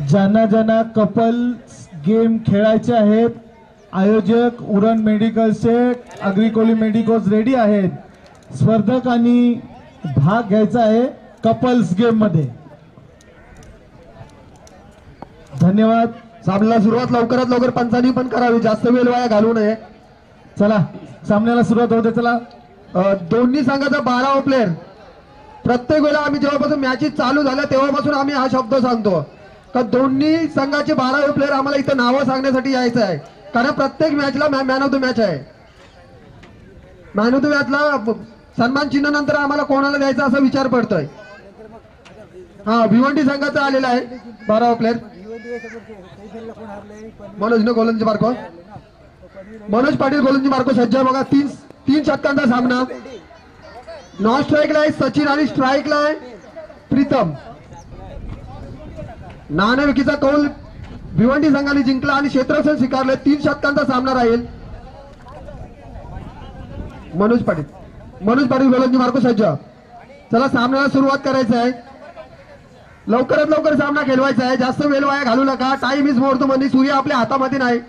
ज्यांना ज्यांना couple game खेळायचे आहेत, आयोजक उरण मेडिकलचे अग्रिकोली मेडिकोज रेडी आहेत. स्पर्धकांनी भाग घ्यायचा आहे कपल्स गेम मध्ये. धन्यवाद. सामन्याला सुरुवात लवकरात लवकर पंचांनी पण करावी, जास्त वेळ वाया घालवू नये. चला सामन्याला सुरुवात होते. चला दोन्ही संघाचा 12 प्लेयर. प्रत्येक वेळा आम्ही जेव्हापासून मॅचेस चालू झाल्या तेव्हापासून आम्ही हा शब्द सांगतो का दोन्ही संघाचे 12 प्लेयर आम्हाला इथं नावं सांगण्यासाठी यायचं आहे. कारण प्रत्येक मॅचला मॅन ऑफ द मॅच आहे. मॅन ऑफ द मॅचला सन्मान चिन्ह नंतर आम्हाला कोणाला द्यायचा असा विचार पडतोय. हा भिवंडी संघाचा आलेला आहे 12 प्लेयर. मनोज गोलंदाजी मार्को, मनोज पाटील गोलंदाजी मार्को सज्ज. बघा तीन षटकांचा सामना. नॉन स्ट्राईकला आहे सचिन आणि स्ट्राईकला आहे प्रीतम. नाणेफेकीचा कौल भिवंडी संघाने जिंकला आणि क्षेत्ररक्षण स्वीकारले. 3 षटकांचा सामना राहील. मनोज पाटील गोलंदाजी मार्को सज्ज. चला सामन्याला सुरुवात करायचं आहे. लवकरात लवकर सामना खेळवायचा आहे. जास्त वेळ वाया घालू नका. टाइम इज मोर टू मनी. सूर्य आपल्या हातामध्ये नाही.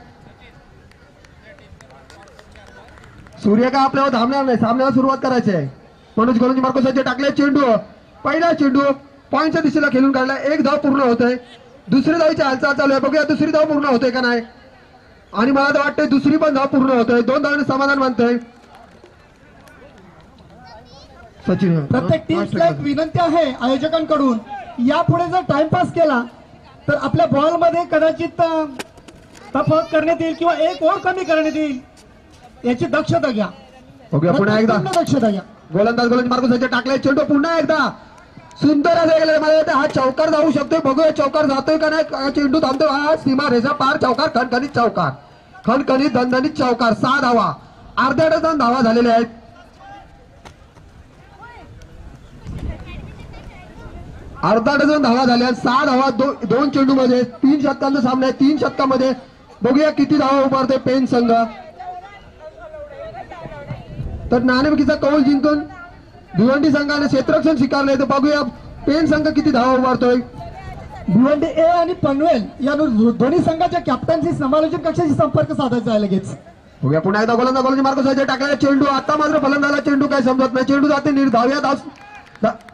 सूर्य का आपल्यावर थांबणार नाही. सामन्याला सुरुवात करायची आहे. मनोज गोलंदाजी मार्को सज्ज. टाकले चेंडू. पहिला चेंडू पॉईंटच्या दिशेला खेळून काढला. 1 धाव पूर्ण होतोय. दुसरी धावीची हालचाल चालू आहे. बघूया दुसरी धाव पूर्ण होते का नाही. आणि मला तर वाटतंय दुसरी पण धाव पूर्ण होतोय. 2 धावांनी समाधान मानतोय सचिन. प्रत्येक टीमला एक विनंती आहे आयोजकांकडून, यापुढे जर टाइमपास केला तर आपल्या बॉल मध्ये कदाचित तफावत करण्यात येईल किंवा 1 ओव्हर कमी करण्यात येईल. याची दक्षता घ्या. बघूया पुन्हा एकदा दक्षता घ्या. गोलंदाजी मार्को सज्ज. टाकलाय चेंडू पुन्हा एकदा सुंदर असं गेलं. मला वाटतं हा चौकार जाऊ शकतोय. बघूया चौकार जातोय का नाही. चेंडू थांबतोय. हा सीमा रेषा पार चौकार. खणखणीत चौकार. खणखणीत दणदणीत चौकार. 6 धावा. अर्ध्या डझन धावा झालेल्या आहेत. अर्धा डझन धावा झाल्या. 6 धावा 2 चेंडू मध्ये. 3 षटकांचा सामना आहे. 3 षटकामध्ये बघूया किती धावा उभारतोय पेन संघ. तर नाणेफेकीचा कौल जिंकून भिवंडी संघाने क्षेत्ररक्षण स्वीकारले. तर बघूया पेन संघ किती धावा उभारतोय. भिवंडी ए आणि पनवेल या दोन्ही संघाच्या कॅप्टनशी समालोचन कक्षाशी संपर्क साधायचा आहे लगेच. बघूया पुन्हा एकदा गोलंदाजी मार्को सज्ज. टाकलेला चेंडू. आता मात्र फलंदाजाला चेंडू काय समजत नाही. चेंडू जाते निर्धाव.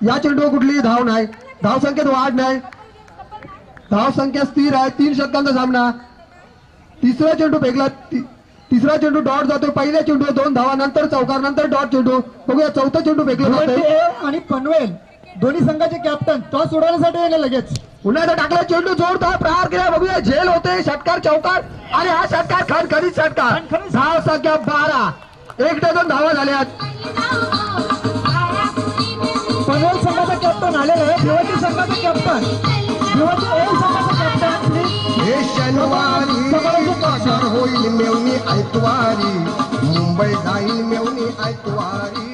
या चेंडूवर कुठलीही धाव नाही. धाव संख्येत वाढ नाही. धाव संख्या स्थिर आहे. 3 षटकांचा सामना. तिसरा चेंडू फेकला. तिसरा चेंडू डॉट जातोय. पहिल्या चेंडू 2 धावा. नंतर चौकार. नंतर डॉट चेंडू. बघूया चौथा चेंडू फेकला भिवंडी ए आणि पनवेल दोन्ही संघाचे कॅप्टन टॉस उडवण्यासाठी आले लगेच. पुन्हा एकदा टाकला चेंडू. जोरदार प्रहार केला. बघूया झेल होते. षटकार चौकार आणि हा षटकार खणखणीत षटकार. धाव संख्या 12. 1 डझन धावा झाल्यात. पनवेल संघाचा कॅप्टन आलेला आहे. भिवंडी संघाचा कॅप्टन. भिवंडी ए संघाचा कॅप्टन हे शनिवारी होईल मेवणी ऐतवारी. मुंबई जाईल मेवणी ऐतवारी.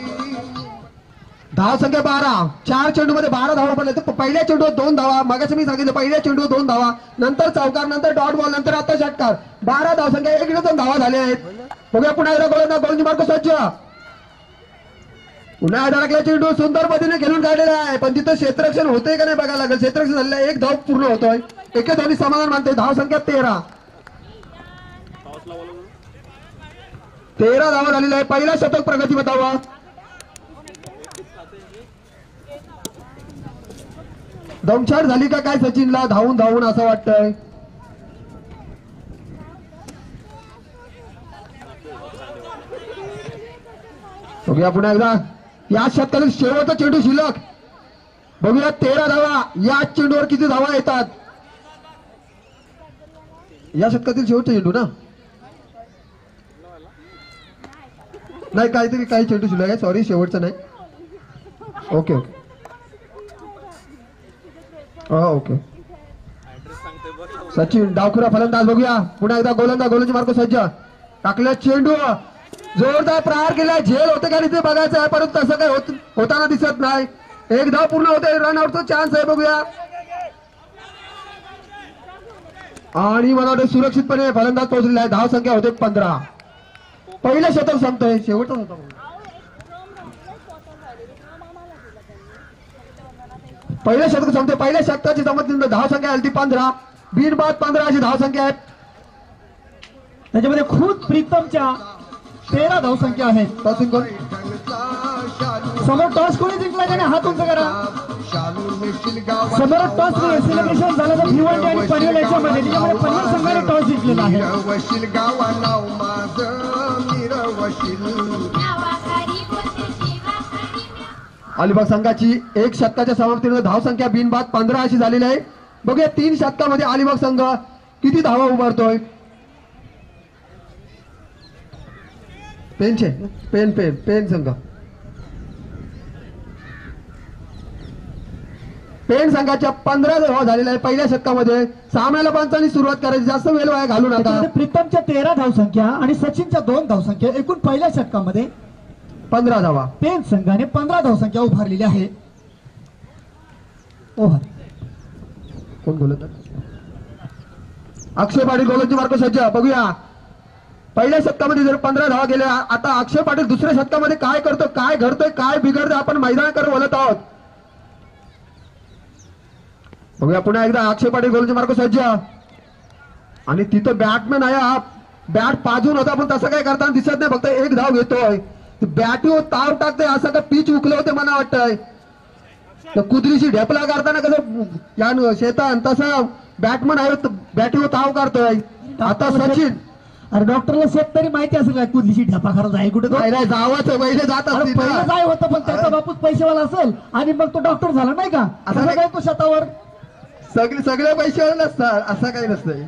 धाव संख्या 12. 4 चेंडू मध्ये 12 धावा पडले. तर पहिल्या चेंडूवर 2 धावा. मगाशी मी सांगितलं पहिल्या चेंडूवर 2 धावा. नंतर चौकार. नंतर डॉट बॉल. नंतर आता षटकार. 12 धाव संख्या. 1 डझन धावा झाल्या आहेत. बघूया पुन्हा एकदा गोलंदाजी मार्को सज्ज. पुन्हा एकदा टाकला चेंडू. सुंदर पद्धतीने खेळून काढलेला आहे. पण तिथं क्षेत्ररक्षण होतंय का नाही बघायला लागेल. क्षेत्ररक्षण झालेलं आहे. 1 धाव पूर्ण होतोय. 1 धावनी समाधान मानतोय. धाव संख्या 13. 13 धावा झालेल्या आहे. पहिला शतक प्रगती बतावा. दमछाट झाली का काय सचिनला धावून धावून असं वाटतंय. बघूया पुन्हा एकदा. या षटकातील शेवटचा चेंडू शिल्लक. बघूया 13 धावा. या चेंडूवर किती धावा येतात. या षटकातील शेवटचा चेंडू ना. नाही काहीतरी काही चेंडू शिल्लक आहे. सॉरी शेवटचा नाही. Okay okay. ओके. सचिन डावखुरा फलंदाज. बघूया पुन्हा एकदा गोलंदाजी मार्को सज्ज. टाकले चेंडू. जोरदार प्रहार केला. झेल होते का तिथे बघायचं आहे. परंतु तसं काही होताना दिसत नाही. 1 धाव पूर्ण होते. रनआउटचा चान्स आहे. बघूया. आणि मला वाटतं सुरक्षितपणे फलंदाज पोहोचलेला आहे. धाव संख्या होते 15. पहिलं शतक संपतोय. शेवटचा होता. पहिल्या शतक संपते. पहिल्या शतकाची संमती धावसंख्या आली ती 15. बिनबाद 15 अशी धावसंख्या आहे. त्याच्यामध्ये खुद प्रीतमच्या 13 धावसंख्या आहेत. टॉसिंग करून समोर टॉस कोणी जिंकला त्याने हात उंच करा. समोर टॉस सेलिब्रेशन झालं तर भिवंडी आणि पनवेल याच्यामध्ये, त्याच्यामध्ये पनवेल संघाने टॉस जिंकलेला आहे. मिरवशील गावा नाव माझं मिरवशील. अलिबाग संघाची 1 शतकाच्या समाप्तीनंतर धावसंख्या बिनबाद 15 अशी झालेली आहे. बघूया 3 शतकामध्ये अलिबाग संघ किती धावा उभारतोय. पेनचे पेन संघ, पेन संघाच्या 15 धावा झालेल्या आहे पहिल्या शतकामध्ये. सामन्याला पंचांनी सुरुवात करायची, जास्त वेळ वाया घालू नका. त्याच्यामध्ये प्रीतमच्या 13 धावसंख्या आणि सचिनच्या 2 धावसंख्या, एकूण पहिल्या षटकामध्ये 15 धावा. पेन संघाने 15 धावसंख्या उभारलेली आहे. ओव्हर. कोण बोलत आहे? अक्षय पाटील गोलंदाजी मार्ग सज्ज. बघूया पहिल्या शतकामध्ये जर 15 धावा गेल्या, आता अक्षय पाटील दुसऱ्या शतकामध्ये काय करतो, काय घडतोय, काय बिघडतोय, आपण मैदानाकडे बोलत आहोत. बघूया पुन्हा एकदा अक्षय पाटील गोलंदाजी मार्ग सज्ज. आणि तिथं बॅटमॅन आहे, हा बॅट पाजून होता पण तसं काय करताना दिसत नाही, फक्त 1 धाव घेतोय. बॅटीवर ताव टाकते, असं का पिच उकले होते मला वाटतंय. तर कुदरीशी ढेपला करताना कसं या शेतात तसं बॅटमन आहे, बॅटीवर ताव करतोय. आता सचिन, अरे डॉक्टरला शेत तरी माहिती असेल काय कुठलीशी ढेपा खरंच आहे कुठे. नाही जावाचं पहिले जात असतील ना. पहिलं जाय होतं पण त्याचा बापूच पैसेवाला असेल आणि मग तो डॉक्टर झाला नाही का, असं काय तो शेतावर. सगळे पैसे नसतात, असं काही नसतंय.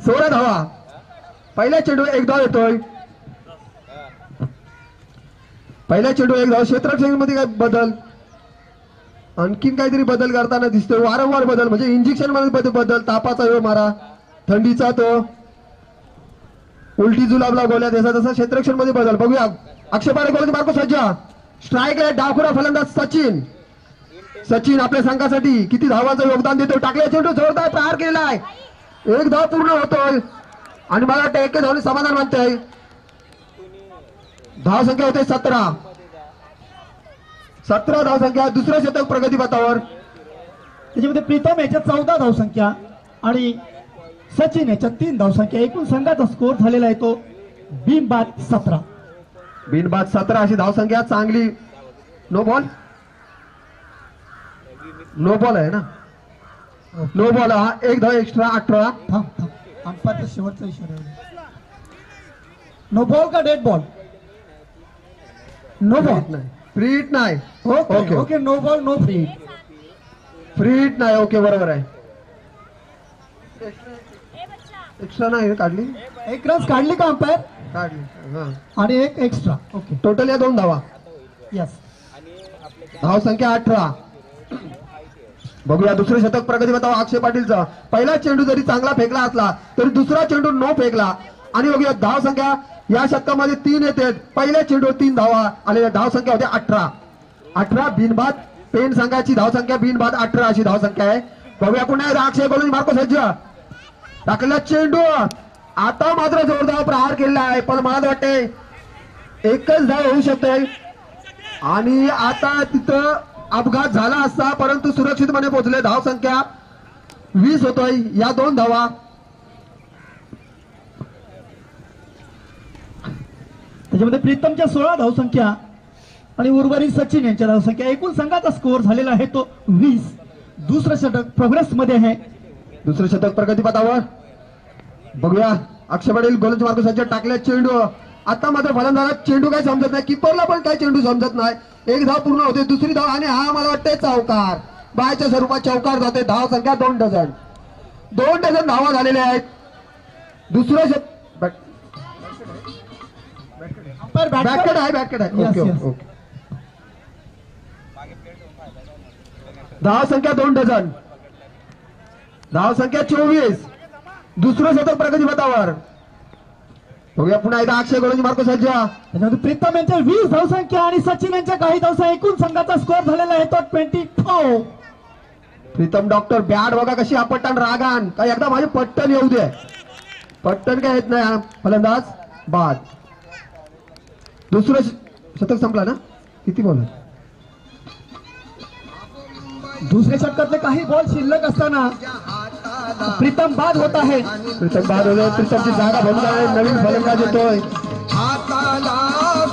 16 धावा पहिल्या चेंडू 1 धाव येतोय. पहिल्या चेंडू 1 धाव. क्षेत्ररक्षणामध्ये काय बदल, आणखीन काहीतरी बदल करताना दिसतोय. वारंवार बदल म्हणजे इंजेक्शन मध्ये बदल. तापाचा वेळ मारा, थंडीचा तो, उलटी जुलाबला गोळ्या त्याचा तसा क्षेत्ररक्षण मध्ये बदल. बघूया अक्षय पाटील गोलंदाजी मार्ग सज्ज. स्ट्राईक आहे डावखुरा फलंदाज सचिन आपल्या संघासाठी किती धावांचं योगदान देतो. टाकल्या चेंडू जोरदार प्रहार केलेला आहे. 1 धाव पूर्ण होतोय आणि मला वाटतं 1 धावने समाधान मानतोय. धाव संख्या होते 17 धाव संख्या. दुसरं शतक प्रगती पथावर. त्याच्यामध्ये प्रीतम याच्या 14 धावसंख्या आणि सचिन याच्या 3 धावसंख्या, एकूण संघाचा स्कोर झालेला आहे तो बिनबाद 17. बिनबाद 17 अशी धावसंख्या चांगली. नो बॉल आहे ना, नो बॉल. हा 1 धाव एक्स्ट्रा 18. अंपायरचा शेवटचा इशारा. नो बॉल का डेड बॉल? नो बॉल नाही, फ्री हिट नाही. Okay okay, no ball no free. Free hit नाही. ओके बरोबर आहे. एक्स्ट्रा नाही काढली, 1 रन काढली का अंपायर? काढली हा. आणि 1 एक्स्ट्रा. ओके टोटल या 2 धावा. यस. धाव संख्या 18. बघूया दुसरे शतक प्रगती पथावर अक्षय पाटीलचा. पहिला चेंडू जरी चांगला फेकला असला तरी दुसरा चेंडू नो फेकला. आणि बघूया धाव संख्या या शतकामध्ये 3 येते. पहिल्या चेंडू 3 धावा आलेल्या. धाव संख्या होते 18. बिनबाद पेन संघाची धाव संख्या बिनबाद 18 अशी धाव संख्या आहे. बघूया पुन्हा अक्षय गोलंदाजी मार्ग सज्ज. टाकलेला चेंडू आता मात्र जोरदार प्रहार केलेला आहे, पण मला वाटते 1च धाव होऊ शकते. आणि आता तिथं अपघात झाला असता परंतु सुरक्षितपणे पोहोचले. धाव संख्या 20 होतोय. या 2 धावा. त्याच्यामध्ये प्रीतमच्या 16 धावसंख्या आणि उर्वरित सचिन यांच्या धावसंख्या, एकूण संघाचा स्कोर झालेला आहे तो 20. दुसरं षटक प्रोग्रेस मध्ये आहे. दुसरं शतक प्रगती पथावर. बघूया अक्षय पाटील गोलंदाजी मार्ग सज्ज. टाकल्या चेंडू. आता मात्र फलंदाजाला चेंडू काय समजत नाही, किपरला पण काय चेंडू समजत नाही. 1 धाव पूर्ण होते. दुसरी धाव आणि हा मला वाटतंय चौकार, बायच्या स्वरूपात चौकार जाते. धाव संख्या 2 डझन. 2 डझन धावा झालेल्या आहेत. दुसरं बॅककट आहे. Yes, okay yes. ओके. धाव संख्या 2 डझन. धाव संख्या 24. दुसरं शतक प्रगती पथावर. बघूया पुन्हा एकदा अक्षय गोलंदाजी मार्ग सज्ज. त्याच्यामध्ये प्रीतम यांच्या 20 धावसंख्या आणि सचिन यांच्या काही धावसंख्या, एकूण संघाचा स्कोर झालेला आहे तो 24. प्रीतम डॉक्टर बॅट बघा कशी आपटताना रागान. काय एकदा माझी पट्टन येऊ दे. पट्टन काय येत नाही हा फलंदाज बाद. दुसरं शतक संपला ना, किती बॉल? दुसऱ्या षटकातले काही बॉल शिल्लक असताना हाताला प्रीतम बाद होत आहे. प्रीतम बाद होतोय. प्रीतमची जागा भरून आहे. नवीन फलंदाज येतोय. हाताला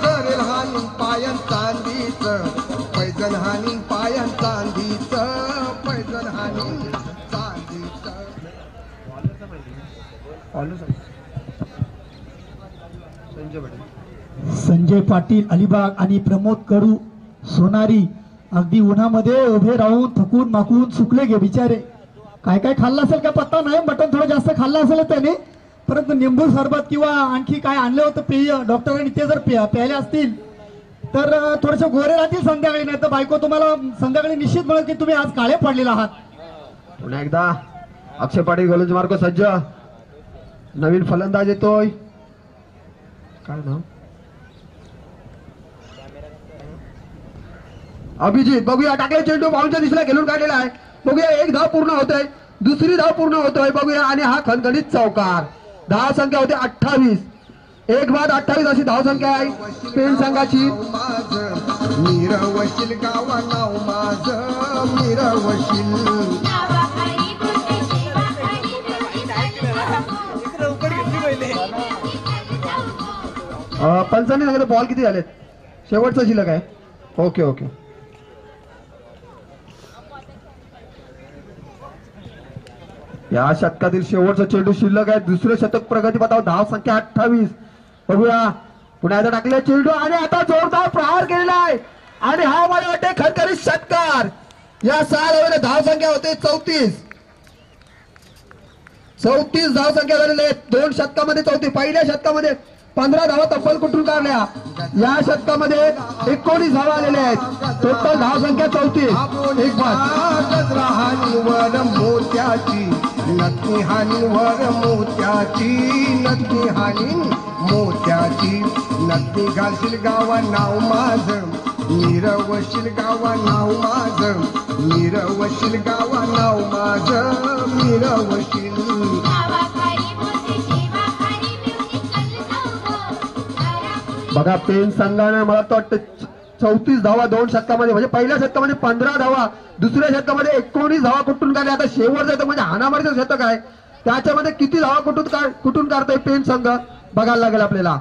जर हानी पायन चांदीच पैजण हानी पायन चांदीच पैजण हानी चांदीच. संजय पाटील अलिबाग आणि प्रमोद कडू सोनारी अगदी उन्हामध्ये उभे राहून थकून माकून सुकले गे बिचारे. काय काय खाल्लं असेल काय पत्ता नाही. मटण थोडं जास्त खाल्लं असेल त्याने, परंतु निंबू सरबत किंवा आणखी काय आणलं होतं पेय डॉक्टरांनी ते जर प्यायले असतील तर थोडेसे गोरे राहतील संध्याकाळी. नाही तर बायको तुम्हाला संध्याकाळी निश्चित म्हणत की तुम्ही आज काळे पडलेला आहात. पुन्हा एकदा अक्षय पाटील गोलंदाज मार्ग सज्ज. नवीन फलंदाज येतोय. काय नाव? अभिजित. बघूया टाकले चेंडू बाउंसच्या दिशेला घेऊन काढलेला आहे. बघूया एक धाव पूर्ण होतोय. दुसरी धाव पूर्ण होतोय. बघूया आणि हा खणखणीत चौकार. धाव संख्या होते 28. 1/28 अशी धाव संख्या आहे पेन संघाची. माझ मिरवशील गावा नाव माझ मिरवशील. पंचांनी सांगितलं बॉल किती झालेत? शेवटचा शिल्लक आहे. Okay okay. या शतकातील शेवटचा चेंडू शिल्लक आहे. दुसरे शतक प्रगतीपथावर. धाव संख्या 28. बघूया पुन्हा एकदा टाकले चेंडू आणि आता जोरदार प्रहार केलेला आहे आणि हा मला वाटते खरखरीत षटकार. या 6 धावेने धाव संख्या होते 34. 34 धाव संख्या झालेली आहे 2 शतकामध्ये. 34. पहिल्या शतकामध्ये 15 धावा तब्बल कुठून काढल्या. या शतकामध्ये 19 धावा आलेल्या आहेत. टोटल धाव संख्या 34. एक बाद. गजरा हानीवर मोत्याची नक्की हानीवर मोत्याची नक्की हानी मोत्याची. नक्की घालशील गावा नाव माझ मिरवशील गावा नाव माझ मिरवशील गावा नाव माझ मिरवशील. बघा पेन संघाने मला तर वाटतं 34 धावा 2 शतकामध्ये. म्हणजे पहिल्या शतकामध्ये 15 धावा, दुसऱ्या शतकामध्ये 19 धावा कुठून काढल्या. आता शेवटचं शतक म्हणजे हाणामारीचं शतक आहे. त्याच्यामध्ये किती धावा कुठून काढतोय पेन संघ बघायला लागेल आपल्याला.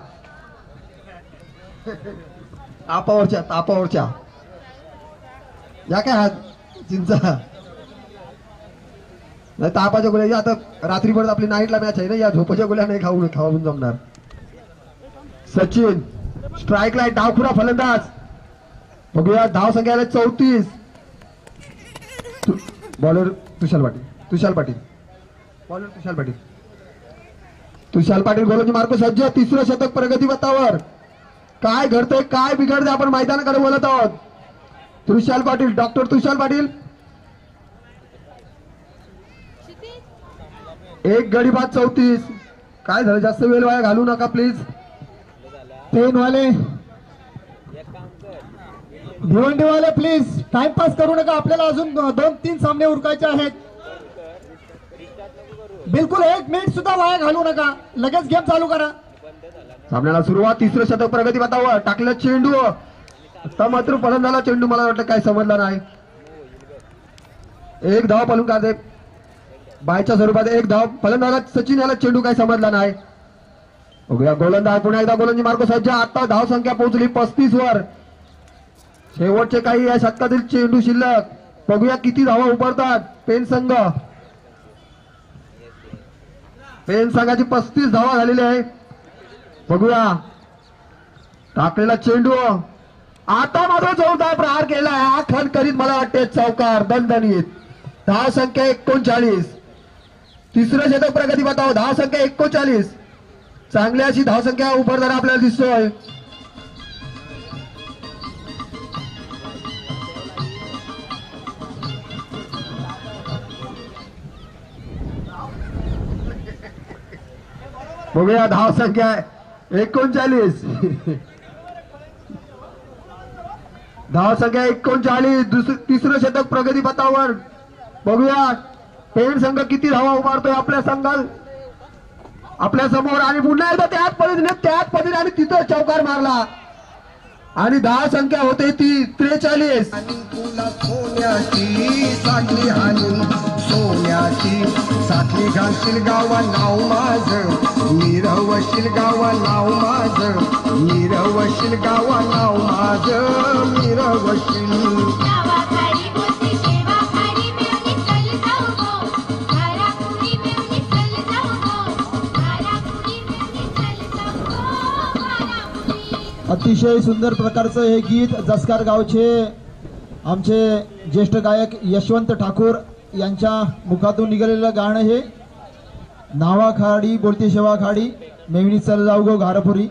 तापावरच्या या काय हा चिंचा नाही. तापाच्या गोळ्या आता रात्रीपर्यंत आपली नाईटला मॅच आहे ना. या झोपाच्या गोळ्या नाही खाऊन जमणार. Sachin strike light. डावखुरा फलंदाज. बघूया धाव संख्या 34. बॉलर तुषार पाटील. बॉलर तुषार पाटील गोलंदाजी मार्ग सज्ज. तिसरं शतक प्रगतीपथावर. काय घडतंय काय बिघडतंय आपण मैदानाकडे बोलत आहोत. तुषार पाटील. डॉक्टर तुषार पाटील. एक गडी बाद 34. काय झालं? जास्त वेळ वाया घालू नका प्लीज. पेनवाले भिवंडीवाले प्लीज टाइमपास करू नका. आपल्याला अजून 2-3 सामने उरकायचे आहेत. बिलकुल 1 मिनिट सुद्धा वाया घालू नका. लगेच गेम चालू करा. सामन्याला सुरुवात. तिसरं शतक प्रगतीपथावर. टाकलं चेंडू. आता मात्र फलंदाला चेंडू मला वाटतं काय समजला नाही. एक धाव पळून काढते बायच्या स्वरूपात. एक धाव फलंदाला सचिन याला चेंडू काय समजला नाही. बघूया गोलंदाज पुन्हा एकदा गोलंदाजी मार्ग सज्ज. आता धाव संख्या पोहोचली 35 वर. शेवटचे काही या शतकातील चेंडू शिल्लक. बघूया किती धावा उभारतात पेन संघ. पेन संघाची 35 धावा झालेली आहे. बघूया टाकलेला चेंडू. आता मात्र जोरदार प्रहार केला. हा खण करीत मला वाटते चौकार दणदणीत. धाव संख्या 39. तिसरं शतक प्रगतीपथावर. धाव संख्या 39. चांगली अशी धावसंख्या उभारताना आपल्याला दिसतोय. बघूया धावसंख्या 39. धावसंख्या 39. तिसरं शतक प्रगतीपथावर. बघूया पेन संघ किती धावा उभारतोय आपल्या समोर. आणि पुन्हा एकदा त्याच पद्धतीने आणि तिथं चौकार मारला. आणि 10 संख्या होते ती 43. आणि तुला सोन्याची साखळी हाणून सोन्याची साखळी घालशील गावा नाव माझं मिरवशील गावा नाव माझं मिरवशील गावा नाव माझं मिरवशील गावाखाली बोलते शेवाखाली मिळून चल जाऊ गो घरापुरी मिळून चल जाऊ गो घरापुरी मिळून चल जाऊ गो घरापुरी. अतिशय सुंदर प्रकारचं हे गीत जसकार गावचे आमचे ज्येष्ठ गायक यशवंत ठाकूर यांच्या मुखातून निघालेलं गाणं हे नावाखाडी बोलती शेवाखाडी मेवणी चल जाऊ गो घारपुरी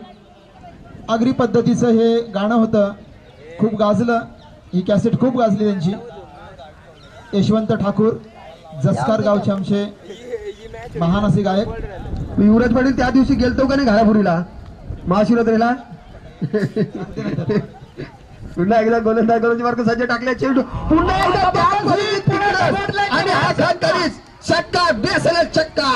आगरी पद्धतीचं हे गाणं होतं. खूप गाजलं, ही कॅसेट खूप गाजली त्यांची. यशवंत ठाकूर जसकार गावचे आमचे महान असे गायक. युवराज पाटील त्या दिवशी गेलतो का नाही घारापुरीला महाशिवरात्रीला? पुन्हा एकदा गोलंदाज गोलंदाजी मार्ग सज्ज टाकले चेंडू पुन्हा एकदा त्याच फळीत तिकडं. आणि हा झटकारीच छक्का बेसले छक्का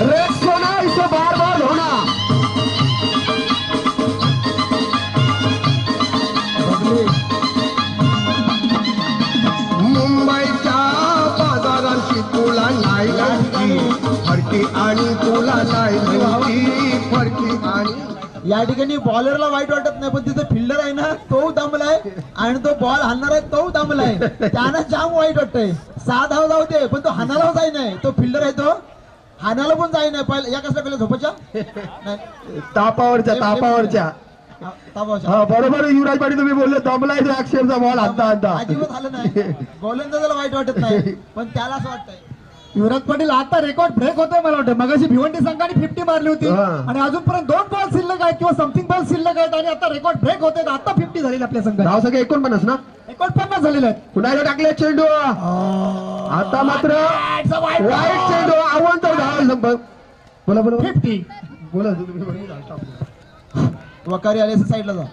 रेड सोना इथं बार बार होणार. मुंबईच्या बाजारांची तुला नाही माहिती फरकी आणि तुला नाही माहिती फरकी आणि या ठिकाणी बॉलरला वाईट वाटत नाही, पण तिथे फिल्डर आहे ना तो दमलाय आणि तो बॉल हाणणार आहे तो दमलाय, त्यानं जाम वाईट वाटतंय. 6 धाव जाऊ दे पण तो हाणाला जाई नाही, तो फिल्डर आहे तो हाणाला पण जाई नाही. पहिल्या या कसल्या पहिल्या झोपाच्या नाही तापावरच्या तापावच्या. हा बरोबर युवराज पाटील तुम्ही बोलले दमलाय तो अक्षरचा बॉल हाता हाता. अजिबात झालं नाही, गोलंदाजाला वाईट वाटत नाही पण त्याला असं वाटतंय. युवराज पाटील आता रेकॉर्ड ब्रेक होतोय मला वाटतं. मगाशी भिवंडी संघाने 50 मारली होती हा. आणि अजूनपर्यंत 2 बॉल शिल्लक आहेत किंवा समथिंग बॉल शिल्लक आहेत आणि आता रेकॉर्ड ब्रेक होते. आता 50 झालेले आपल्या संघात. धाव सगळे 49 ना. 49 झालेले आहेत. पुन्हा एकदा टाकले चेंडू. आता मात्र वाईट चेंडू आव्हान तर धाव संपत. बोला बोला 50. बोला तुम्ही. वकारी आले साईडला जा.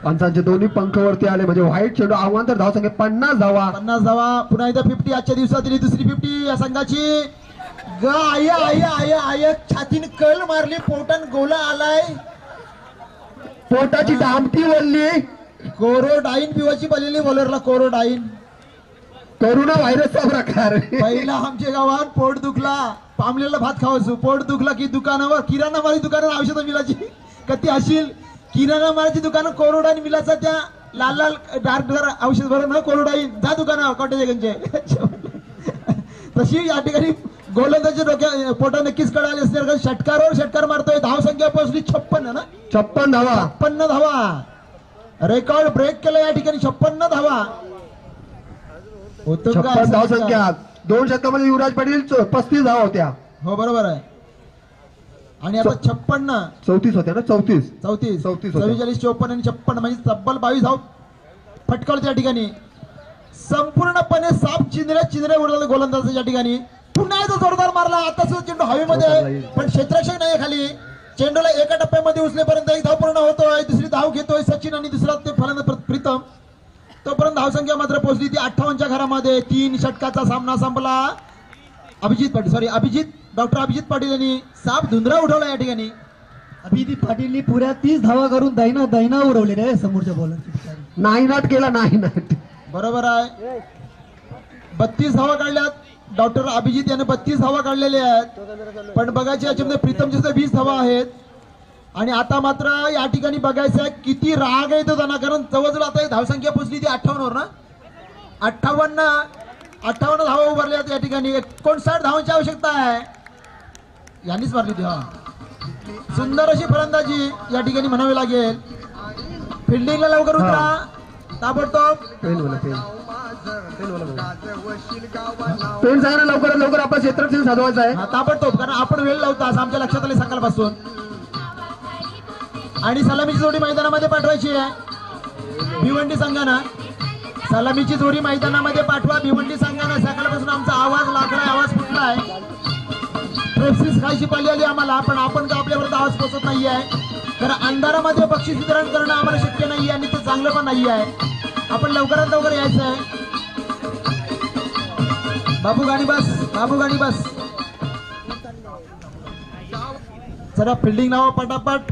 पंचांचे दोन्ही पंख वरती आले म्हणजे व्हाईट चेंडू आव्हान तर धाव संख्या 50 धावा. 50 धावा. पुन्हा एकदा 50 आजच्या दिवसातील दुसरी 50 या संघाची. ग आय आय आय आय छातीने कल मारली, पोटान गोला आलाय. पोटाची दामटी वळली. कोरोडाईन पिवाची बनलेली बॉलरला कोरोडाईन. करोना व्हायरसचा प्रकार. पहिला आमच्या गावात पोट दुखला, पामलेला भात खावायचो. पोट दुखला की दुकानावर किराणा मारी दुकानावर औषध मिलाची कती असेल. किराणा माराची दुकान कोरोडाईन मिलाचा त्या लाल लाल डार्क औषध भरून ना कोरोडाईन जा दुकानावर कोटेजगंचे. तशी या ठिकाणी गोलंदाजी डोक्या पोटा नक्कीच कळाली असणार कारण षटकारावर षटकार मारतोय. धाव संख्या पोहोचली 56 ना. 56 धावा. 56 धावा. रेकॉर्ड ब्रेक केला या ठिकाणी. 56 धावा होतो का 56 धाव संख्या. 2 षटकामध्ये युवराज पाटील 35 धावा होत्या. हो बरोबर आहे. आणि आता 56 34 होत्या ना. 34 34 34 होत्या. 44 54 आणि 56 म्हणजे तब्बल 22 धाव फटकावले त्या ठिकाणी. संपूर्णपणे साप चिंदरे उडवले गोलंदाजाच्या ठिकाणी. पुन्हा एकदा जोरदार मारला. आता सुद्धा चेंडू हवेमध्ये आहे पण क्षेत्ररक्षक नाही खाली. चेंडूला एका टप्प्यामध्ये उचलेपर्यंत 1 धाव पूर्ण होतोय. दुसरी धाव घेतोय सचिन आणि दुसरा ते फलंदाज प्रीतम. तोपर्यंत धावसंख्या मात्र पोहोचली ती 58च्या घरामध्ये. 3 षटकाचा सामना संपला. अभिजित डॉक्टर अभिजित पाटील यांनी साप धुंदरा उठवला या ठिकाणी. अभिजित पाटीलनी पुऱ्या 30 धावा करून दैना उडवले रे समोरच्या बॉलरची. नाही नाट केला नाही नाट. बरोबर आहे. 32 धावा काढल्यात. डॉक्टर अभिजित याने 32 धावा काढलेल्या आहेत. पण बघायचे याच्यामध्ये प्रीतमचे 20 धावा आहेत. आणि आता मात्र या ठिकाणी बघायचं आहे किती राग येतो त्यांना कारण जवळजवळ आता धावसंख्या पोहोचली ती 58 वर ना. 58 धावा उभारल्यात या ठिकाणी. 59 धावांची आवश्यकता आहे. यांनीच मारली ती. हा सुंदर अशी फलंदाजी या ठिकाणी म्हणावी लागेल. फिल्डिंगला लवकर उतरा ताबडतोब. पेन सांगा लवकरात लवकर आपला क्षेत्ररक्षण साधवायचं आहे. हा, ताबडतोब कारण आपण वेळ लावता असं आमच्या लक्षात आले सकाळपासून. आणि सलामीची जोडी मैदानामध्ये पाठवायची आहे भिवंडी संघानं. सलामीची जोडी मैदानामध्ये पाठवा भिवंडी संघानं. सकाळपासून आमचा आवाज लागलाय, आवाज फुटलाय. ट्रेप्सिस खायची पाली आली आम्हाला पण आपण का आपल्यापर्यंत आवाज पोहोचत नाही आहे. कारण अंधारामध्ये बक्षीस वितरण करणं आम्हाला शक्य नाही आणि ते चांगलं पण नाही आहे. आपण लवकरात लवकर यायचं आहे. बाबू गाडी बस. जरा फिल्डिंग लावा पटापट.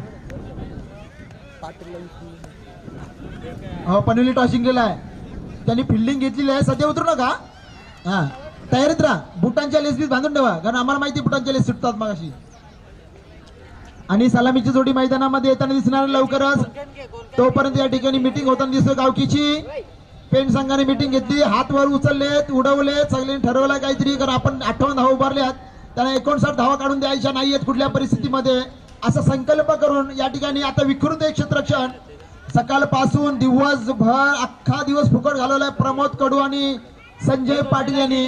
हो पनवेली टॉसिंग केलं आहे त्यांनी फिल्डिंग घेतलेली आहे. सध्या उतरू नका. हा तयारीत राहा. बुटांच्या लेस बांधून ठेवा कारण आम्हाला माहिती बुटांच्या लेस सुटतात मग अशी. आणि सलामीची जोडी मैदानामध्ये येताना दिसणार लवकरच. तोपर्यंत या ठिकाणी मीटिंग होताना दिसतो गावकीची. पेन संघाने मीटिंग घेतली. हात वर उचललेत उडवले सगळ्यांनी ठरवलं काहीतरी कारण आपण 58 धावा उभारल्यात त्यांना 59 धावा काढून द्यायच्या नाहीयेत कुठल्या परिस्थितीमध्ये असा संकल्प करून या ठिकाणी आता विकृत एक क्षेत्ररक्षण सकाळपासून दिवसभर अख्खा दिवस फुकट घालवलाय प्रमोद कडू आणि संजय पाटील यांनी.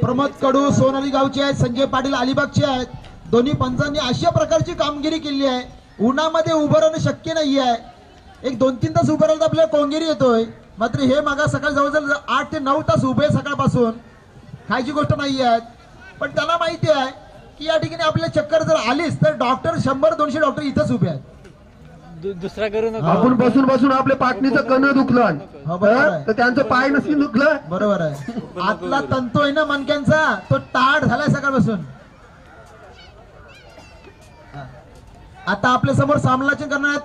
प्रमोद कडू सोनाली गावचे आहेत. संजय पाटील अलिबागचे आहेत. दोन्ही पंचांनी अशा प्रकारची कामगिरी केली आहे. उन्हामध्ये उभं राहणं शक्य नाही आहे. एक 2-3 तास उभं राहिलं तर आपल्याला कोंगेरी येतोय. मात्र हे मागा सकाळी जवळजवळ 8 ते 9 तास उभे सकाळपासून खायची गोष्ट नाही आहे. पण त्यांना माहिती आहे की या ठिकाणी आपल्या चक्कर जर आलीच तर डॉक्टर 100-200 डॉक्टर इथंच उभे आहेत. दुसरा करू नका. आपण बसून बसून आपल्या पाटणीचं कण दुखलं हो, बरोबर आहे. तर त्यांचं पाय नसतील दुखलं. बरोबर आहे. आतला तंतू आहे ना मणक्यांचा तो टाळ झालाय सकाळपासून. आता आपल्या समोर सामनाचन करणार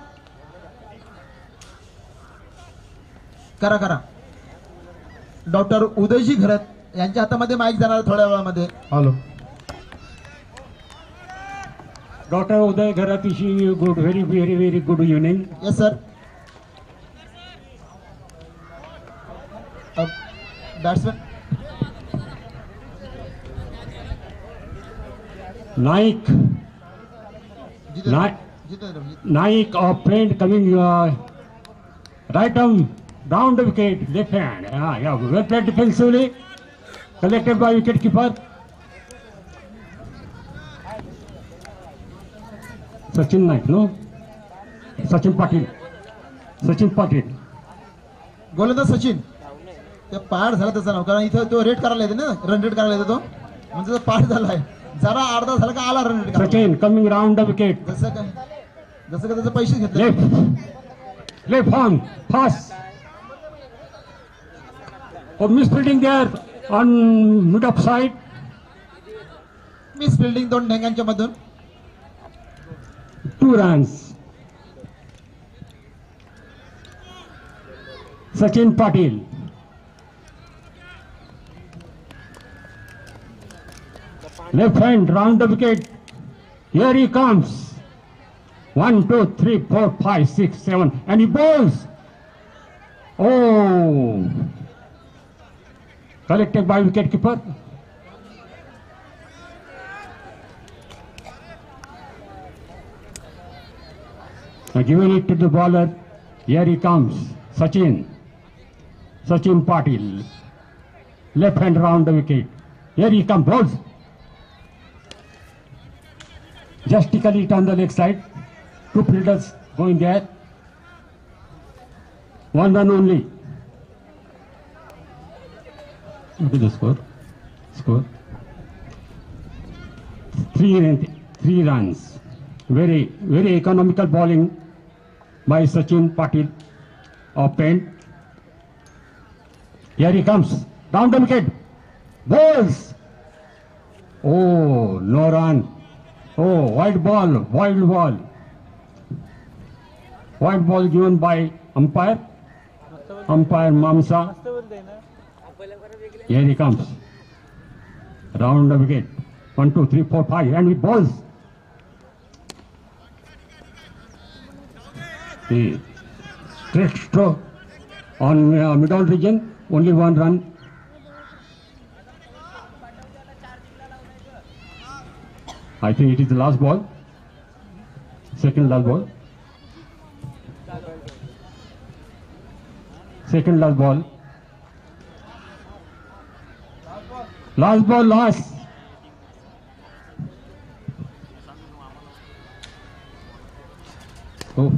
करा डॉक्टर उदयजी घरत यांच्या हातामध्ये माईक जाणार थोड्या वेळामध्ये. हॅलो डॉक्टर उदय घरातीशी good very very very good evening. Yes sir. Batsman Naik Naik of friend coming right arm round the wicket, left hand. Yeah, well played defensively, collected by wicket keeper. Sachin Naik, no? Sachin Patil. गोलंदाज सचिन. ते पाठ झाला त्याचं नाव कारण इथं तो red करायला येते ना रन रेड करायला येतो तो म्हणजे पाठ झालाय. जरा अर्धा झाला का आला run red. Sachin coming round the wicket. जसं का त्याचे पैसे घेतले. Left arm pass. Oh, misfielding there on mid off side. Miss fielding 2 ढेंगांच्या मधून. 2 runs. Sachin Patil. Left hand round the wicket. Here he comes. 1, 2, 3, 4, 5, 6, 7, and he bowls. Oh, collected by wicket keeper. Giving it to the bowler. Here he comes. Sachin Patil. Left hand round the wicket. Here he comes. Bowls. Just tickle it on the leg side. 2 fielders going there. 1 run only. What is the score? 3 runs. Very economical bowling by Sachin Patil of Paint. Here he comes. Down the wicket. Balls. Oh, no run. Oh, white ball. White ball given by umpire Mamsa. Here he comes. Round the wicket. 1, 2, 3, 4, 5, and he balls. The straight stroke on middle region. Only 1 run. I think it is the last ball. Second last ball. Last ball, last. Oh,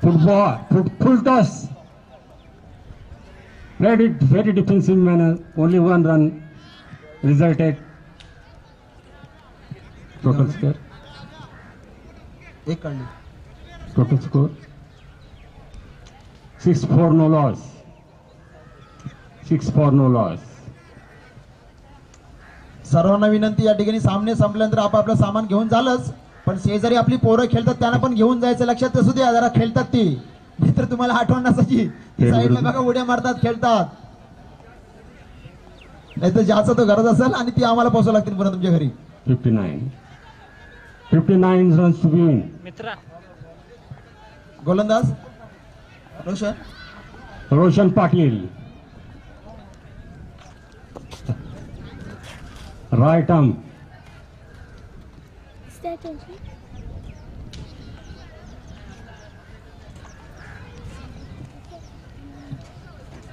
full toss. Played it very defensive manner. Only 1 run resulted. Total score. एक काढली. Total score 6-4 no loss. 6-4 no loss. सर्वांना विनंती या ठिकाणी सामने संपल्यानंतर आपापलं सामान घेऊन झालंच पण शेजारी आपली पोरं खेळतात त्यांना पण घेऊन जायचं, लक्षात असू द्या जरा खेळतात ती, नाहीतर तुम्हाला आठवण नसायची. ती साईडला बघा उड्या मारतात खेळतात, नाहीतर ज्याचा तो गरज असेल आणि ती आम्हाला पोहोचावं लागतील पुन्हा तुमच्या घरी. 59 runs to win. गोलंदाज Roshan Roshan Patil. Right arm.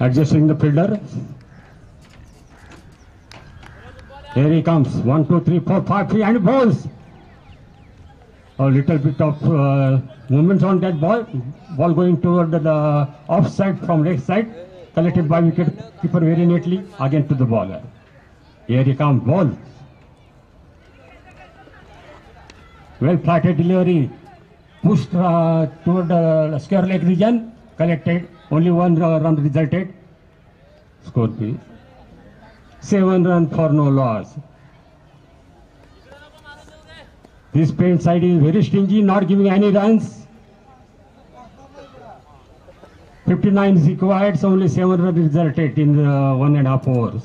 Adjusting the fielder. Here he comes. 1, 2, 3, 4, 5, 3 and balls. A little bit of movement on that ball. Ball going toward the offside from left side. Collected by wicket keeper very neatly again to the bowler. Here he comes. Ball. Well flatted delivery. Pushed toward the square leg region. Collected. Only one run resulted. Score please. 7 runs for no loss. This paint side is very stingy, not giving any runs. 59 is required, so only 7 runs resulted in 1.5 overs.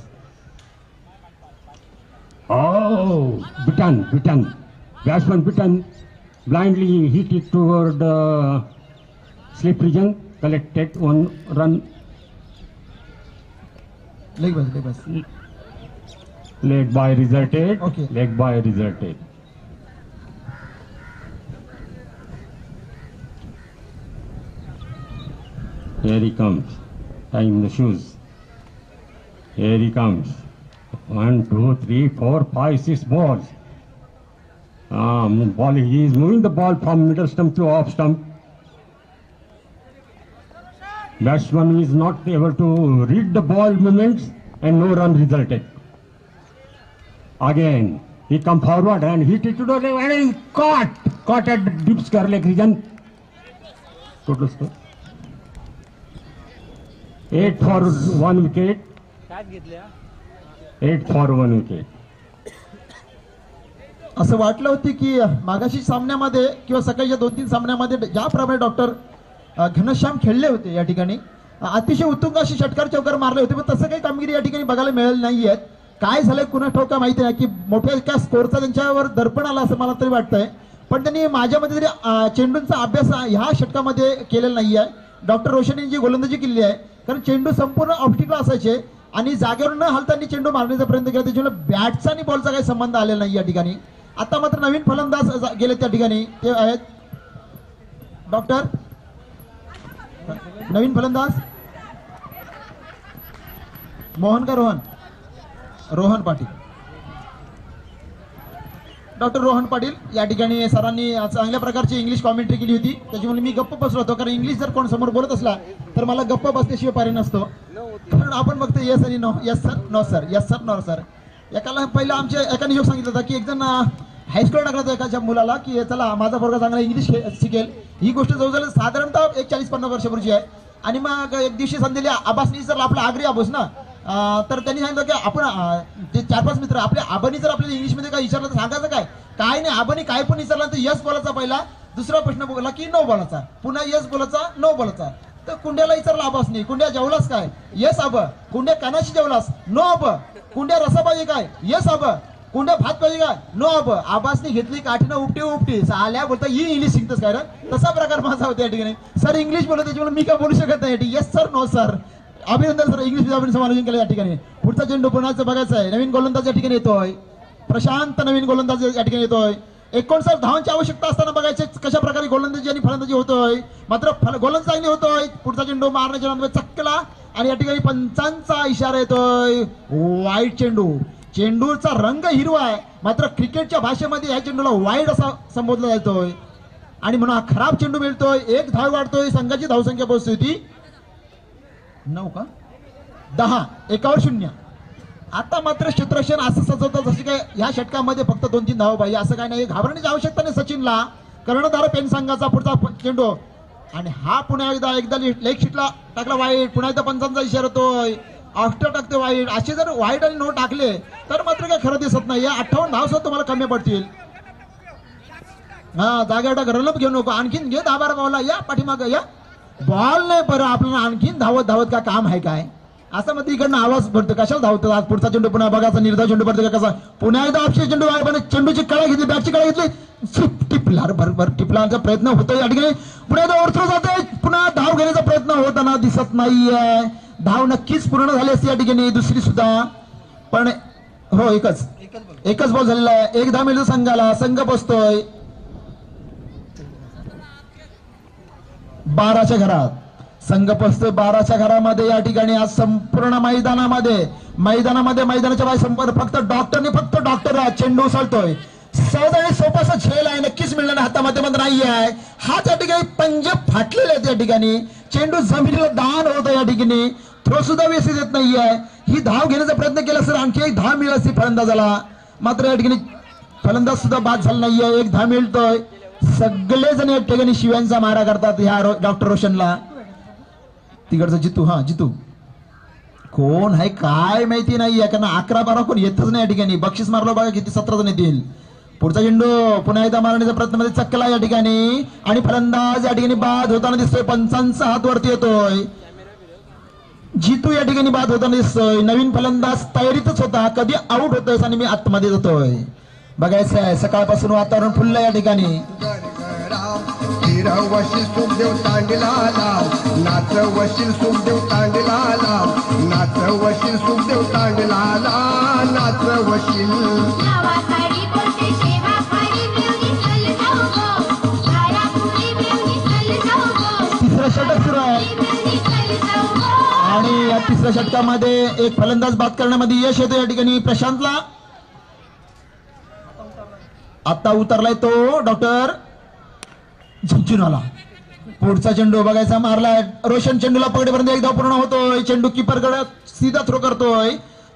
Oh, bitten. Batsman bitten. Blindly hit it toward the slip region. Collected 1 run. Leg bus Leg by resulted. Okay. Leg by resulted. Here he comes, tying the shoes. Here he comes. 1, 2, 3, 4, 5, 6 balls. Ball. He is moving the ball from middle stump to off stump. Batsman is not able to read the ball movements and no run resulted. Again, he come forward and hit it to the left and he caught at the deep square leg region. Total score 8 for 1 wicket. 8 for 1 wicket. असं वाटलं होतं की मागाशी सामन्यामध्ये किंवा सकाळच्या 2-3 सामन्यामध्ये ज्याप्रमाणे doctor Ghanshyam खेळले होते या ठिकाणी अतिशय उत्तुंग अशी षटकार चौकार मारले होते, पण तसं काही कामगिरी या ठिकाणी बघायला मिळाली नाहीये. काय झालंय कुणा ठाऊक का माहिती नाही की मोठ्या एका स्कोरचा त्यांच्यावर दर्पण आला असं मला तरी वाटतंय, पण त्यांनी माझ्या मते तरी चेंडूंचा अभ्यास ह्या षटकामध्ये केलेला नाही आहे. डॉक्टर रोशन यांनी जी गोलंदाजी केली आहे, कारण चेंडू संपूर्ण ऑफस्टिकला असायचे आणि जागेवर न हलताना चेंडू मारण्याचा प्रयत्न केला, त्याच्यामुळे बॅटचा आणि बॉलचा काही संबंध आलेला नाही या ठिकाणी. आता मात्र नवीन फलंदाज गेले त्या ठिकाणी, ते आहेत डॉक्टर नवीन फलंदाज मोहन का रोहन पाटील. डॉक्टर रोहन पाटील या ठिकाणी सरांनी चांगल्या प्रकारची इंग्लिश कॉमेंट्री केली होती, त्याच्यामुळे मी गप्प बसलो होतो, कारण इंग्लिश जर कोण समोर बोलत असला तर मला गप्प बसल्याशिवाय पर्याय नसतो. कारण आपण फक्त येस आणि no, yes sir no sir, yes sir no sir. एकाला पहिला आमच्या एका नियोग सांगितलं होतं की एक जण हायस्कूल टाकला होता एकाच्या मुलाला की चला माझा पोरगा चांगला इंग्लिश शिकेल. ही गोष्ट जवळजवळ साधारणतः 40-50 वर्षापूर्वीची आहे. आणि मग एक दिवशी संध्याला आबासनी जर आपला आगरी आबोस ना, तर त्यांनी सांगितलं की आपण ते 4-5 मित्र आपल्या आबानी जर आपल्याला इंग्लिशमध्ये काय विचारलं तर सांगायचं काय नाही. आबानी काय पण विचारलं तर यस बोलायचा पहिला, दुसरा प्रश्न बोला की नो बोलायचा, पुन्हा यस बोलायचा नो बोलायचा. तर कुंड्याला विचारलं आबासनी, कुंड्या जेवलास काय? यस आब. कुंड्या कानाशी जेवलास? नो आब. कुंड्या रसा पाहिजे काय? यस आब. कुंड्या भात पाहिजे काय? नो आब. आबासनी घेतली काठीनं उपटी आल्या बोलता ही इंग्लिश शिकतोस काय रे? तसा प्रकार माझा होता या ठिकाणी. सर इंग्लिश बोलत त्याच्यामुळे मी काय बोलू शकत नाही. Yes sir no sir. अभिनंदन सर, इंग्लिश आपण समालोचन केलं या ठिकाणी. पुढचा चेंडू पुण्याचं बघायचं आहे. नवीन गोलंदाज या ठिकाणी येतोय, प्रशांत नवीन गोलंदाज या ठिकाणी येतोय. 59 धावांची आवश्यकता असताना बघायचे कशा प्रकारे गोलंदाजी आणि फलंदाजी होतोय. मात्र गोलंदाज चांगली होतोय. पुढचा चेंडू मारण्याच्या नंतर चक्कला आणि या ठिकाणी पंचांचा इशारा येतोय. वाईट चेंडू. चेंडूचा रंग हिरवा आहे, मात्र क्रिकेटच्या भाषेमध्ये या चेंडूला वाईड असा संबोधला जातोय आणि म्हणून हा खराब चेंडू मिळतोय. 1 धाव वाढतोय. संघाची धावसंख्या पोहोचते होती 9 का 10, 1वर 0. आता मात्र क्षेत्ररक्षण असं सजवतं जसे काय ह्या षटकामध्ये फक्त 2-3 धावा पाहिजे असं काय नाही. घाबरण्याची आवश्यकता नाही सचिनला. कर्णधार पेन संघाचा पुढचा चेंडू आणि हा पुन्हा एकदा लेग शीटला टाकला वाईट. पुन्हा एकदा पंचांचा इशारा येतोय. आफ्टर टाकते वाईट. असे जर वाईट आणि नो टाकले तर मात्र काय खरं दिसत नाही. 58 धाव सुद्धा तुम्हाला कमी पडतील. हा जागा घराला घेऊ नको, आणखीन घे 10-12 बॉलला, या पाठीमाग या. बॉल नाही बरं, आपल्याला आणखीन धावत का काम आहे काय? असं मध्ये इकडनं आवाज पडतो, कशाला धावतो? आज पुढचा चेंडू पुन्हा बघायचा, निर्धाव चेंडू पडतो का कसा? पुन्हा एकदा ऑप्शन चेंडू आहे, पण चेंडूची कळा घेतली, बॅटची कळा घेतली, टिपला बरोबर टिपलाचा प्रयत्न होतोय या ठिकाणी. पुन्हा एकदा ओरथ्रो जाते, पुन्हा धाव घेण्याचा प्रयत्न होताना दिसत नाहीये. धाव नक्कीच पूर्ण झाली असते या ठिकाणी, दुसरी सुद्धा, पण हो एकच बॉल झालेला आहे. 1 धाव मिळतो संघाला, संघ बसतोय 12च्या घरात. संघ बसतोय 12च्या घरामध्ये या ठिकाणी. आज संपूर्ण मैदानाच्या बाहेर संपर्क फक्त डॉक्टर चेंडू उचलतोय. सहज आणि सोपासा झेल आहे, नक्कीच मिळणार हातामध्ये मात्र नाही आहे. हात या ठिकाणी पंजे फाटलेले आहेत या ठिकाणी. चेंडू जमिनीला दान होतं या ठिकाणी. थ्रो सुद्धा व्यवस्थित येत नाहीये. ही धाव घेण्याचा प्रयत्न केला सर, आणखी 1 धाव मिळाली असती फलंदाजाला, मात्र या ठिकाणी फलंदाज सुद्धा बाद झाला नाहीये. 1 धाव मिळतोय. सगळेजण या ठिकाणी शिव्यांचा मारा करतात ह्या डॉक्टर रोशनला. तिकडचं जितू कोण आहे काय माहिती नाहीये, कारण 11-12 कोण येतच नाही या ठिकाणी. बक्षीस मारलो बघा किती, 17 जण येतील. पुढचा चेंडू पुन्हा एकदा मारण्याच्या प्रयत्नामध्ये चक्कला या ठिकाणी, आणि फलंदाज या ठिकाणी बाद होताना दिसतोय. पंचांचा हात वरती येतोय. जितू या ठिकाणी बाद होताना दिसतोय. नवीन फलंदाज तयारीतच होता, कधी आउट होतोय आणि मी आतमध्ये जातोय. बघायचं आहे, सकाळपासून वातावरण फुललं या ठिकाणी. वशील सुखदेव तांडला लाव, नाच वशील सुखदेव तांडला लाव, नाच वशील सुखदेव तांडला लाव, नाच वशील. नावाखाडी बोलते शेवा खाडी मिळून चल जाऊ गो, घरापुरी मिळून चल जाऊ गो, तिसरं षटक सुरू आहे, मिळून चल जाऊ गो. आणि या तिसऱ्या षटकामध्ये एक फलंदाज बाद करण्यामध्ये यश येतो या ठिकाणी प्रशांतला. आता उतरलाय तो डॉक्टर झुंचुनाला. पुढचा चेंडू बघायचा, मारलाय रोशन. चेंडूला पकडेपर्यंत 1 धाव पूर्ण होतोय. चेंडू किपरकडे सीधा थ्रो करतोय,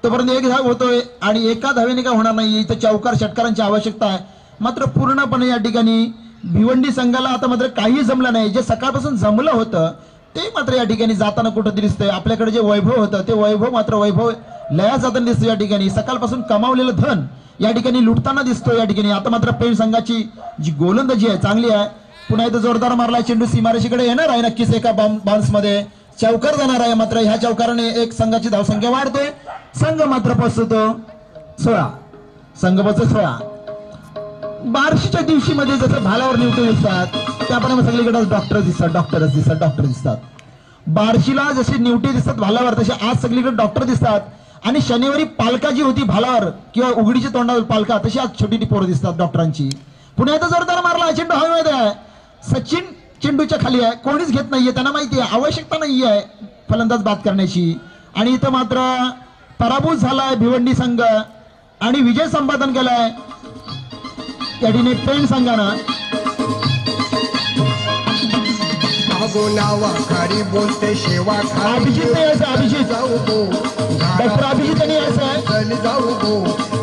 तोपर्यंत 1 धाव होतोय, आणि एका धावेने का होणार नाही. इथं चौकार षटकारांची आवश्यकता आहे. मात्र पूर्णपणे या ठिकाणी भिवंडी संघाला आता मात्र काही जमलं नाही. जे सकाळपासून जमलं होतं ते मात्र या ठिकाणी जाताना कुठं दिसतंय. आपल्याकडे जे वैभव होतं ते वैभव लया जाताना दिसतो या ठिकाणी. सकाळपासून कमावलेलं धन या ठिकाणी लुटताना दिसतोय या ठिकाणी. आता मात्र पेण संघाची जी गोलंदाजी आहे चांगली आहे. पुन्हा इथं जोरदार मारलाय चेंडू, सीमारेषेकडे येणार आहे नक्कीच. एका बाउन्स मध्ये चौकार जाणार आहे, मात्र ह्या चौकाराने एक संघाची धावसंख्या वाढते. संघ मात्र पोहोचतो 16. संघ पोहोचतो 16. बार्शीच्या दिवशी मध्ये जसं भालावर निवटून दिसतात त्याप्रमाणे सगळीकडे डॉक्टरच दिसतात. बार्शीला जशी निवटी दिसतात भालावर, तसे आज सगळीकडे डॉक्टर दिसतात. आणि शनिवारी पालका जी होती भालावर किंवा उघडीच्या तोंडावर पालका, तशी आज छोटी पोरं दिसतात डॉक्टरांची. पुन्हा इथं जोरदार मारला चेंडू, हवेमध्ये आहे. सचिन चेंडूच्या खाली आहे, कोणीच घेत नाहीये. त्यांना माहिती आहे आवश्यकता नाहीये फलंदाज बाद करण्याची. आणि इथं मात्र पराभूत झालाय भिवंडी संघ, आणि विजय संपादन केलाय या ठिकाणी पेण संघानं. नावाखाडी बोलते शेवा अभिजित नाही यायचं, अभिजित जाऊ गो, डॉक्टर अभिजित यांनी यायचं. चल जाऊ गो,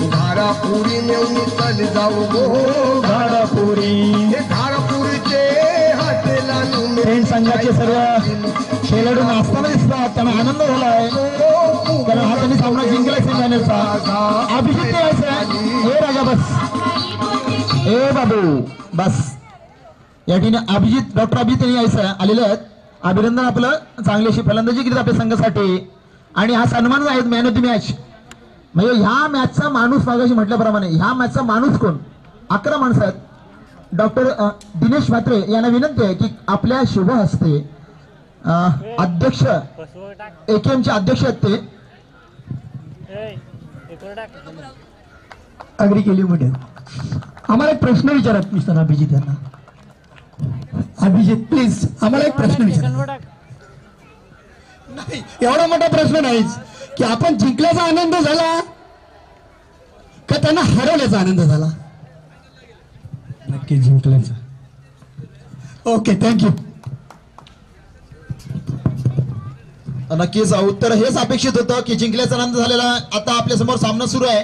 घरापुरी मिळून चल जाऊ गो, घाडापुरी. घारापुरीचे हॉटेला पेण संघाचे सर्व खेळाडू नाचताना दिसतात, त्यांना आनंद झालाय, कारण हा त्यांनी सामना जिंकलाय सेमीफायनलचा. अभिजित यायचं. हे राजा बस, ए बाबू बस. या ठिकाणी अभिजित, डॉक्टर अभिजित यांनी यायचं आलेले आहेत. अभिनंदन आपलं, चांगली अशी फलंदाजी केली आपल्या संघासाठी. आणि हा सन्मान आहेत मॅन ऑफ द मॅच. म्हणजे ह्या मॅचचा माणूस, मागाशी म्हटल्याप्रमाणे ह्या मॅचचा माणूस कोण? 11 माणसं आहेत. डॉक्टर दिनेश म्हात्रे यांना विनंती आहे की आपल्या शुभ हस्ते अध्यक्ष AKM चे अध्यक्ष आहेत ते अग्री केली म्हणजे आम्हाला एक प्रश्न विचारत मिस्टर अभिजित यांना. अभिजित प्लीज आम्हाला एक प्रश्न विचारा. नाही एवढा मोठा प्रश्न नाहीच की आपण जिंकल्याचा आनंद झाला का त्यांना हरवल्याचा आनंद झाला? नक्की जिंकल्याचा. Okay thank you. नक्कीच उत्तर हेच अपेक्षित होतं की जिंकल्याचा आनंद झालेला. आता आपल्या समोर सामना सुरू आहे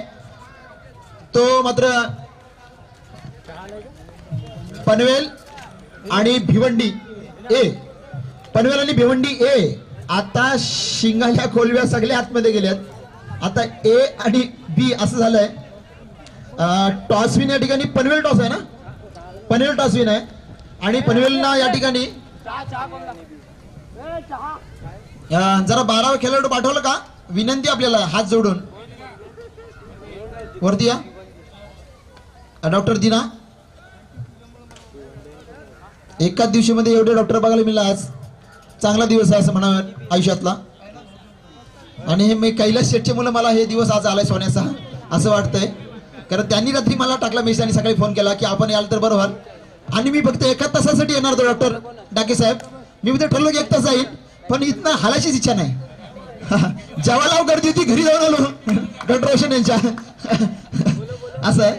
तो मात्र पनवेल आणि भिवंडी ए. पनवेल आणि भिवंडी ए. आता शिंगाच्या खोलव्या सगळ्या आतमध्ये गेल्यात. आता ए आणि बी असं झालंय. टॉस विन या ठिकाणी पनवेल टॉस आहे ना, पनवेल टॉसविन आहे आणि पनवेलना या ठिकाणी जरा 12 खेळाडू पाठवलं का विनंती आपल्याला हात जोडून वरती या. डॉक्टर दिना एकाच दिवशीमध्ये एवढे डॉक्टर बघायला मिळाला आज चांगला दिवस आहे असं म्हणावं आयुष्यातला. आणि हे मी कैलास शेटचे मुलं मला हे दिवस आज आलाय सोन्याचा असं वाटतंय कारण त्यांनी रात्री मला टाकला मेसेज आणि सकाळी फोन केला की आपण याल तर बरं व्हाल. आणि मी फक्त 1 तासासाठी येणार होतो डॉक्टर डाके साहेब. मी उद्या ठरलो की 1 तास येईल पण इथनं हालायचीच इच्छा नाही. जेव्हा लाव गर्दी होती घरी जाऊन आलो डॉक्टर रोशन यांच्या असं आहे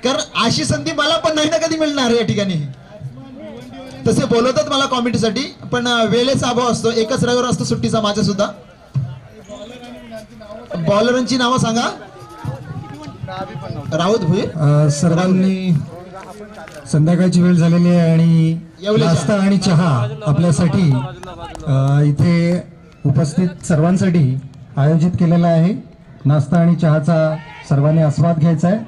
कारण अशी संधी मला पण नाही ना कधी मिळणार या ठिकाणी. तसे बोलवतात मला कॉमेंटीसाठी पण वेळेचा अभाव असतो. एकच रविवार असतो सुट्टीचा माझ्या सुद्धा. बॉलरांची नावं सांगा. राऊत भुईर सर्वांनी संध्याकाळची वेळ झालेली आहे आणि नाश्ता आणि चहा आपल्यासाठी इथे उपस्थित सर्वांसाठी आयोजित केलेला आहे. नाश्ता आणि चहाचा सर्वांनी आस्वाद घ्यायचा आहे.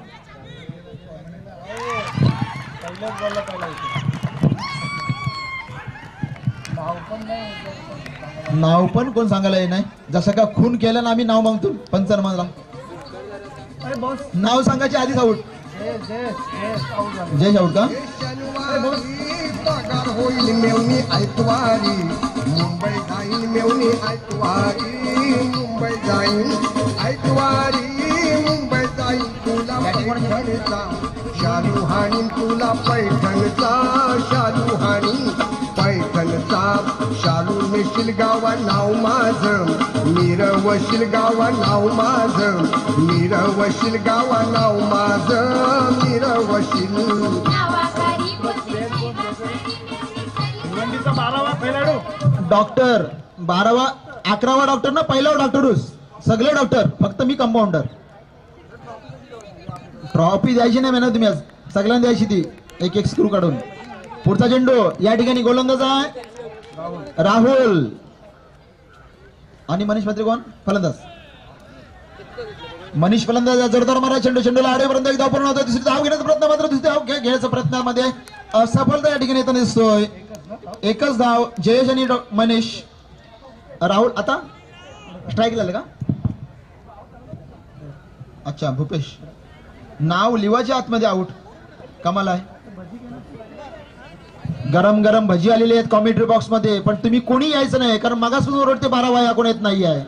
नाव पण कोण सांगायला येत नाही. जसं का खून केलं ना आम्ही नाव मागतो पंचरमाला नाव सांगायचे आधीच आऊट. जय आऊट का पगार होईल मेवणी ऐतवारी मुंबई जाईन मेवणी ऐतवारी मुंबई जाईन ऐतवारी मुंबई जाईन तुला पैठणचा शालू हाणी तुला पैठणचा शालू हाणी पैठणचा शालू नेशील गावा नाव माझं मिरवशील गावा नाव माझं मिरवशील गावा नाव माझं मिरवशील. नावाखाली बोलते डॉक्टर 12वा 11वा डॉक्टर ना पहिला डॉक्टर सगळे डॉक्टर फक्त मी कंपाऊंडर. ट्रॉफी द्यायची नाही म्हणा तुम्ही आज सगळ्यांना द्यायची ती एक स्क्रू काढून. पुढचा चेंडू या ठिकाणी गोलंदाज आहे राहुल आणि मनीष म्हात्रे कोण फलंदाज. मनीष फलंदाज जोरदार मारा चेंडूला आडेपर्यंत एक धाव पूर्ण होतोय. दुसरी धाव घेण्याचा प्रयत्न मात्र दुसरी धाव घेण्याच्या प्रयत्नामध्ये असफलता या ठिकाणी येताना दिसतोय. एकच धाव जयेश आणि मनीष. राहुल आता स्ट्राईक झालं का. अच्छा भूपेश नाव लिवाच्या आतमध्ये आउट. कमाल आहे. गरम गरम भजी आलेली आहेत कॉमेंट्री बॉक्स मध्ये पण तुम्ही कोणी यायचं नाही कारण मागासपासून ओरडते 12 वाया कोण येत नाही आहे.